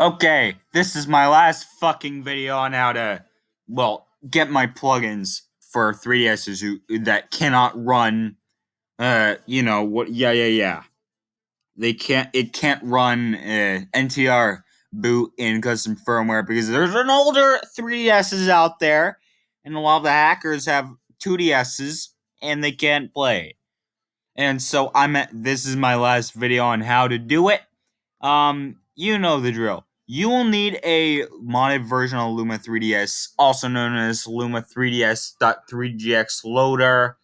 Okay, this is my last fucking video on how to, well, get my plugins for 3DSs that cannot run, yeah. It can't run NTR boot in custom firmware because there's an older 3DSs out there, and a lot of the hackers have 2DSs, and they can't play. And so this is my last video on how to do it. You know the drill. You will need a modded version of Luma 3DS, also known as Luma 3DS.3GX loader.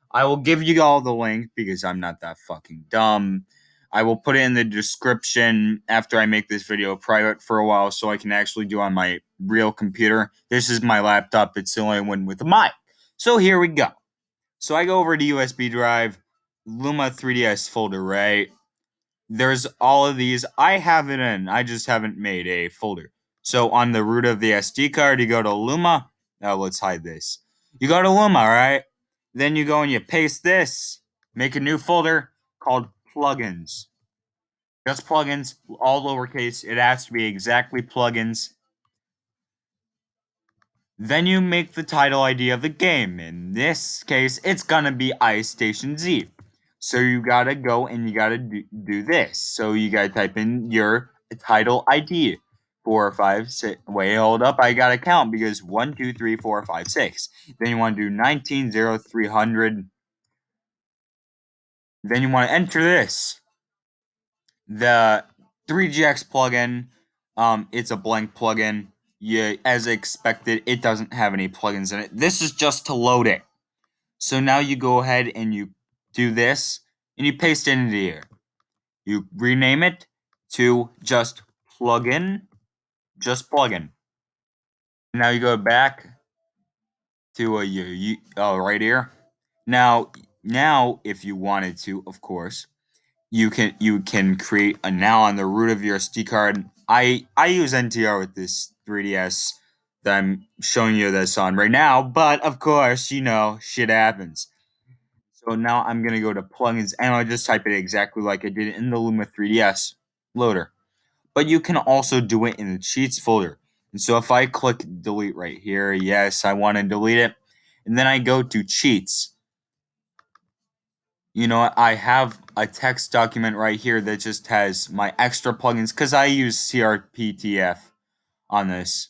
I will give you all the link because I'm not that fucking dumb. I will put it in the description after I make this video private for a while so I can actually do it on my real computer. This is my laptop. It's the only one with a mic. So here we go. So I go over to USB drive, Luma 3DS folder, right? There's all of these. I have it in. I just haven't made a folder. So on the root of the SD card, you go to Luma. Now let's hide this. You go to Luma, right? Then you go and you paste this. Make a new folder called plugins. Just plugins, all lowercase. It has to be exactly plugins. Then you make the title ID of the game. In this case, it's gonna be Ice Station Z. So you gotta go and you gotta do this. So you gotta type in your title ID. 456. Wait, hold up. I gotta count because 1, 2, 3, 4, 5, 6. Then you want to do 190300. Then you want to enter this. The 3GX plugin. It's a blank plugin. Yeah, as expected, it doesn't have any plugins in it. This is just to load it. So now you go ahead and you do this and you paste it into here. You rename it to just plugin, just plugin. Now you go back to right here. Now if you wanted to, of course, you can create a now on the root of your SD card. I use NTR with this 3DS that I'm showing you this on right now, but of course, shit happens. So now I'm gonna go to plugins and I'll just type it exactly like I did in the Luma 3DS loader. But you can also do it in the cheats folder. And so if I click delete right here, yes, I want to delete it. And then I go to cheats. You know what? I have a text document right here that just has my extra plugins because I use CRTPF on this.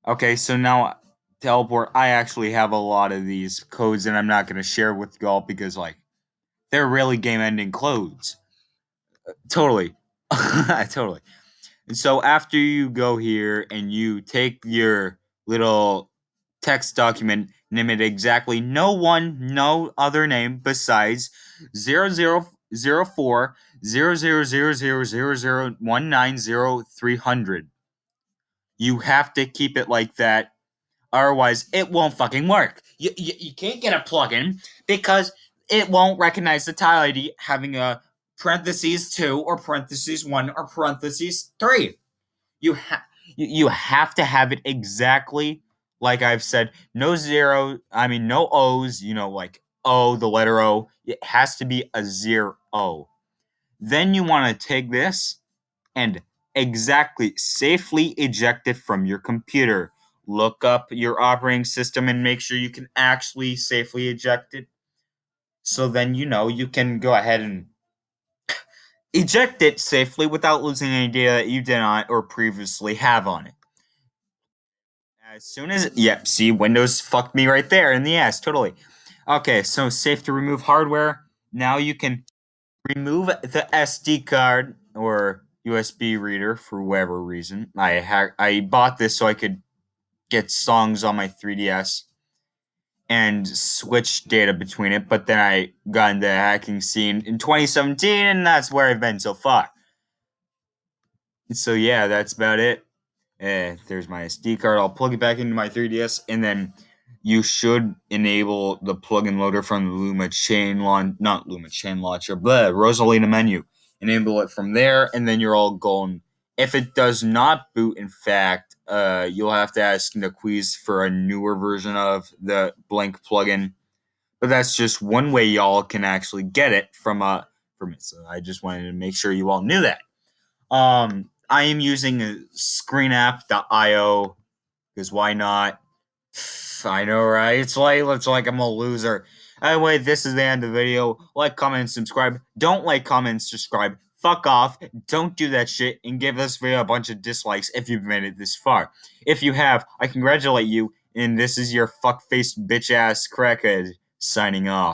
Okay, so now teleport, I actually have a lot of these codes and I'm not going to share with y'all because, like, they're really game-ending codes. Totally. Totally. And so after you go here and you take your little text document, name it exactly no other name besides 0004 0000000190300. You have to keep it like that. Otherwise, it won't fucking work. You can't get a plugin because it won't recognize the tile ID having a parentheses 2 or parentheses 1 or parentheses 3. You have you have to have it exactly like I've said. No zero, I mean no O's, like O, the letter O. It has to be a 0. Then you want to take this and exactly safely eject it from your computer. Look up your operating system and make sure you can actually safely eject it. So then you can go ahead and eject it safely without losing any data that you did not or previously have on it. As soon as yep, see, Windows fucked me right there in the ass, totally. Okay, so safe to remove hardware. Now you can remove the SD card or USB reader for whatever reason. I bought this so I could get songs on my 3DS and switch data between it, but then I got into the hacking scene in 2017, and that's where I've been so far. So yeah, that's about it. There's my SD card. I'll plug it back into my 3DS, and then you should enable the plugin loader from the Luma chain not Luma chain launcher, but Rosalina menu. Enable it from there, and then you're all golden. If it does not boot, in fact, you'll have to ask the quiz for a newer version of the blank plugin. But that's just one way y'all can actually get it from it. So I just wanted to make sure you all knew that. I am using a screenapp.io because why not? I know, right? It's like I'm a loser. Anyway, this is the end of the video. Like, comment, and subscribe. Don't like, comment, and subscribe. Fuck off. Don't do that shit and give this video a bunch of dislikes if you've made it this far. If you have, I congratulate you, and this is your fuck-faced bitch-ass crackhead signing off.